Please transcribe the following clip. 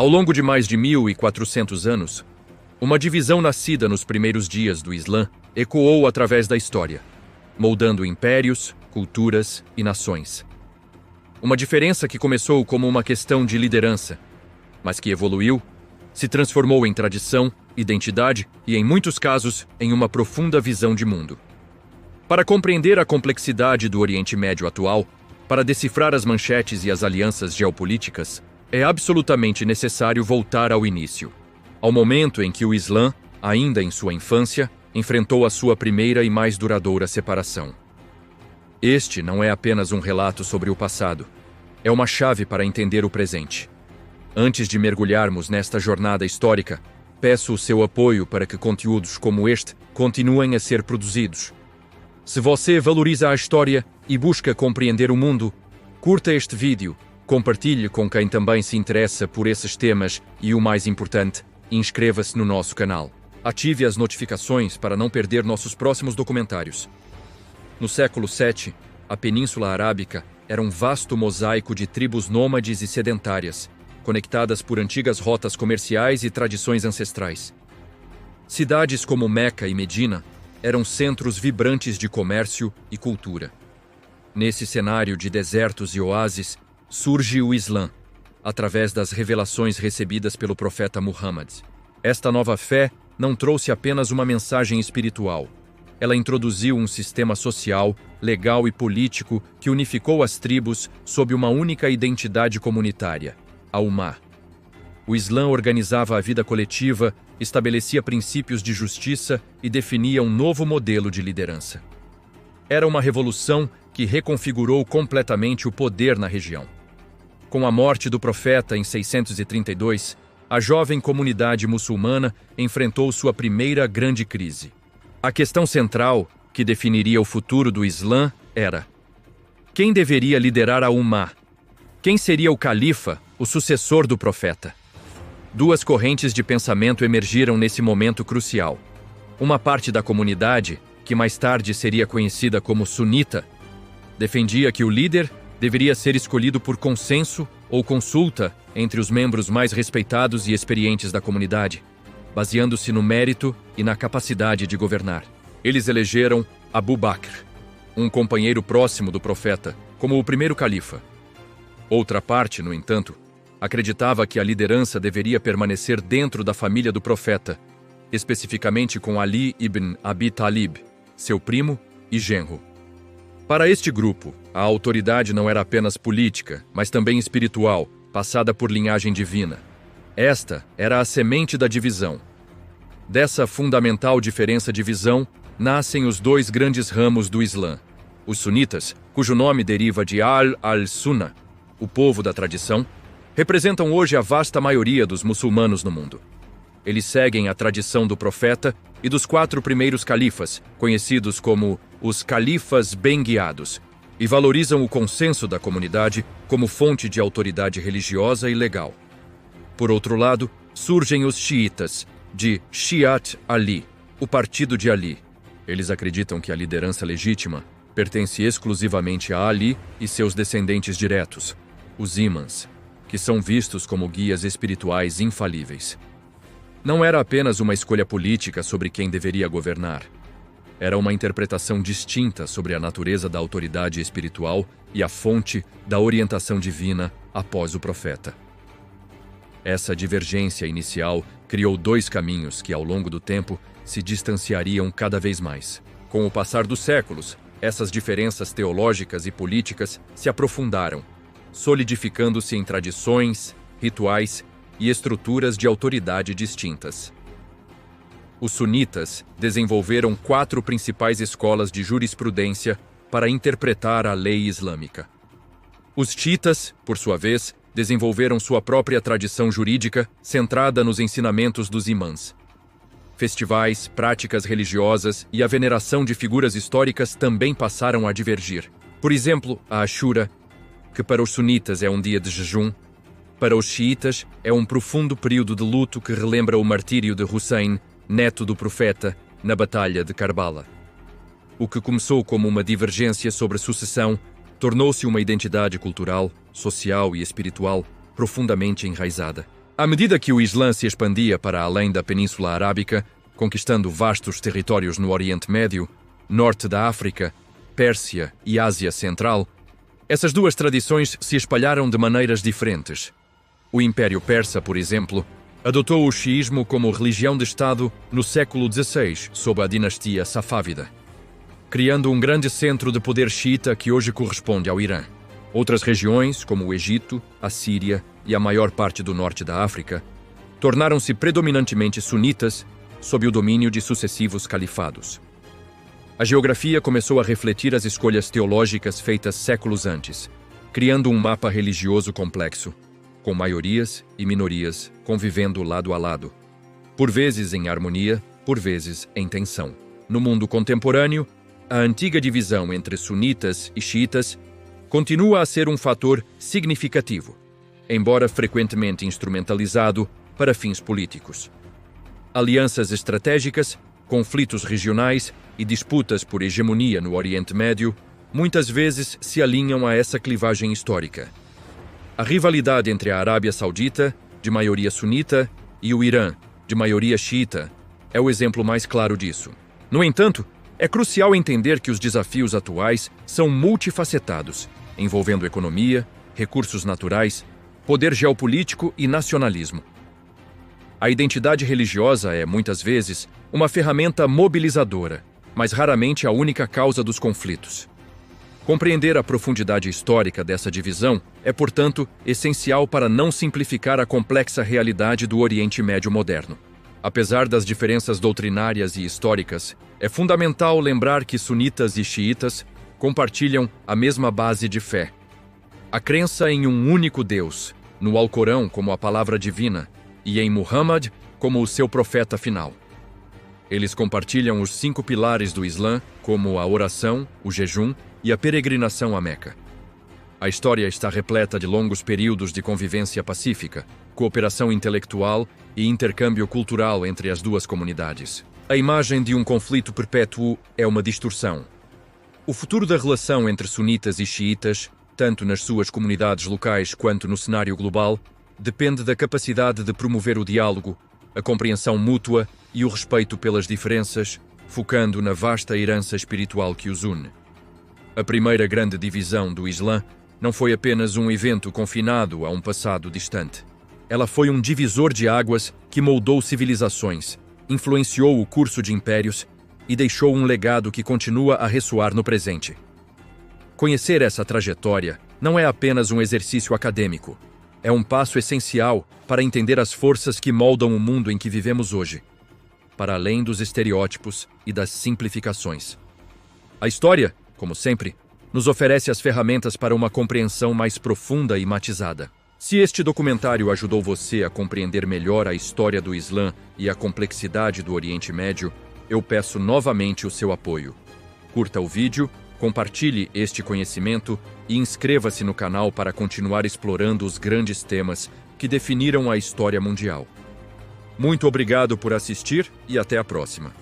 Ao longo de mais de 1400 anos, uma divisão nascida nos primeiros dias do Islã ecoou através da história, moldando impérios, culturas e nações. Uma diferença que começou como uma questão de liderança, mas que evoluiu, se transformou em tradição, identidade e, em muitos casos, em uma profunda visão de mundo. Para compreender a complexidade do Oriente Médio atual, para decifrar as manchetes e as alianças geopolíticas, é absolutamente necessário voltar ao início, ao momento em que o Islã, ainda em sua infância, enfrentou a sua primeira e mais duradoura separação. Este não é apenas um relato sobre o passado, é uma chave para entender o presente. Antes de mergulharmos nesta jornada histórica, peço o seu apoio para que conteúdos como este continuem a ser produzidos. Se você valoriza a história e busca compreender o mundo, curta este vídeo, compartilhe com quem também se interessa por esses temas e, o mais importante, inscreva-se no nosso canal. Ative as notificações para não perder nossos próximos documentários. No século VII, a Península Arábica era um vasto mosaico de tribos nômades e sedentárias, conectadas por antigas rotas comerciais e tradições ancestrais. Cidades como Meca e Medina eram centros vibrantes de comércio e cultura. Nesse cenário de desertos e oásis, surge o Islã, através das revelações recebidas pelo profeta Muhammad. Esta nova fé não trouxe apenas uma mensagem espiritual. Ela introduziu um sistema social, legal e político que unificou as tribos sob uma única identidade comunitária, a Ummah. O Islã organizava a vida coletiva, estabelecia princípios de justiça e definia um novo modelo de liderança. Era uma revolução que reconfigurou completamente o poder na região. Com a morte do profeta em 632, a jovem comunidade muçulmana enfrentou sua primeira grande crise. A questão central, que definiria o futuro do Islã, era: quem deveria liderar a Ummah? Quem seria o califa, o sucessor do profeta? Duas correntes de pensamento emergiram nesse momento crucial. Uma parte da comunidade, que mais tarde seria conhecida como sunita, defendia que o líder deveria ser escolhido por consenso ou consulta entre os membros mais respeitados e experientes da comunidade, baseando-se no mérito e na capacidade de governar. Eles elegeram Abu Bakr, um companheiro próximo do profeta, como o primeiro califa. Outra parte, no entanto, acreditava que a liderança deveria permanecer dentro da família do profeta, especificamente com Ali ibn Abi Talib, seu primo e genro. Para este grupo, a autoridade não era apenas política, mas também espiritual, passada por linhagem divina. Esta era a semente da divisão. Dessa fundamental diferença de visão, nascem os dois grandes ramos do Islã. Os sunitas, cujo nome deriva de al-Sunnah, o povo da tradição, representam hoje a vasta maioria dos muçulmanos no mundo. Eles seguem a tradição do profeta e dos 4 primeiros califas, conhecidos como os califas bem-guiados, e valorizam o consenso da comunidade como fonte de autoridade religiosa e legal. Por outro lado, surgem os xiitas, de Shiat Ali, o partido de Ali. Eles acreditam que a liderança legítima pertence exclusivamente a Ali e seus descendentes diretos, os imãs, que são vistos como guias espirituais infalíveis. Não era apenas uma escolha política sobre quem deveria governar. Era uma interpretação distinta sobre a natureza da autoridade espiritual e a fonte da orientação divina após o profeta. Essa divergência inicial criou 2 caminhos que, ao longo do tempo, se distanciariam cada vez mais. Com o passar dos séculos, essas diferenças teológicas e políticas se aprofundaram, solidificando-se em tradições, rituais e estruturas de autoridade distintas. Os sunitas desenvolveram 4 principais escolas de jurisprudência para interpretar a lei islâmica. Os xiitas, por sua vez, desenvolveram sua própria tradição jurídica centrada nos ensinamentos dos imãs. Festivais, práticas religiosas e a veneração de figuras históricas também passaram a divergir. Por exemplo, a Ashura, que para os sunitas é um dia de jejum, para os xiitas é um profundo período de luto que relembra o martírio de Hussein, neto do profeta, na Batalha de Karbala. O que começou como uma divergência sobre sucessão tornou-se uma identidade cultural, social e espiritual profundamente enraizada. À medida que o Islã se expandia para além da Península Arábica, conquistando vastos territórios no Oriente Médio, Norte da África, Pérsia e Ásia Central, essas duas tradições se espalharam de maneiras diferentes. O Império Persa, por exemplo, adotou o xiismo como religião de Estado no século XVI, sob a dinastia Safávida, criando um grande centro de poder xiita que hoje corresponde ao Irã. Outras regiões, como o Egito, a Síria e a maior parte do norte da África, tornaram-se predominantemente sunitas sob o domínio de sucessivos califados. A geografia começou a refletir as escolhas teológicas feitas séculos antes, criando um mapa religioso complexo, com maiorias e minorias convivendo lado a lado, por vezes em harmonia, por vezes em tensão. No mundo contemporâneo, a antiga divisão entre sunitas e xiitas continua a ser um fator significativo, embora frequentemente instrumentalizado para fins políticos. Alianças estratégicas, conflitos regionais e disputas por hegemonia no Oriente Médio muitas vezes se alinham a essa clivagem histórica. A rivalidade entre a Arábia Saudita, de maioria sunita, e o Irã, de maioria xiita, é o exemplo mais claro disso. No entanto, é crucial entender que os desafios atuais são multifacetados, envolvendo economia, recursos naturais, poder geopolítico e nacionalismo. A identidade religiosa é, muitas vezes, uma ferramenta mobilizadora, mas raramente a única causa dos conflitos. Compreender a profundidade histórica dessa divisão é, portanto, essencial para não simplificar a complexa realidade do Oriente Médio moderno. Apesar das diferenças doutrinárias e históricas, é fundamental lembrar que sunitas e xiitas compartilham a mesma base de fé. A crença em um único Deus, no Alcorão como a palavra divina, e em Muhammad como o seu profeta final. Eles compartilham os 5 pilares do Islã, como a oração, o jejum e a peregrinação a Meca. A história está repleta de longos períodos de convivência pacífica, cooperação intelectual e intercâmbio cultural entre as duas comunidades. A imagem de um conflito perpétuo é uma distorção. O futuro da relação entre sunitas e xiitas, tanto nas suas comunidades locais quanto no cenário global, depende da capacidade de promover o diálogo, a compreensão mútua e o respeito pelas diferenças, focando na vasta herança espiritual que os une. A primeira grande divisão do Islã não foi apenas um evento confinado a um passado distante. Ela foi um divisor de águas que moldou civilizações, influenciou o curso de impérios e deixou um legado que continua a ressoar no presente. Conhecer essa trajetória não é apenas um exercício acadêmico, é um passo essencial para entender as forças que moldam o mundo em que vivemos hoje, para além dos estereótipos e das simplificações. A história, como sempre, nos oferece as ferramentas para uma compreensão mais profunda e matizada. Se este documentário ajudou você a compreender melhor a história do Islã e a complexidade do Oriente Médio, eu peço novamente o seu apoio. Curta o vídeo, compartilhe este conhecimento e inscreva-se no canal para continuar explorando os grandes temas que definiram a história mundial. Muito obrigado por assistir e até a próxima.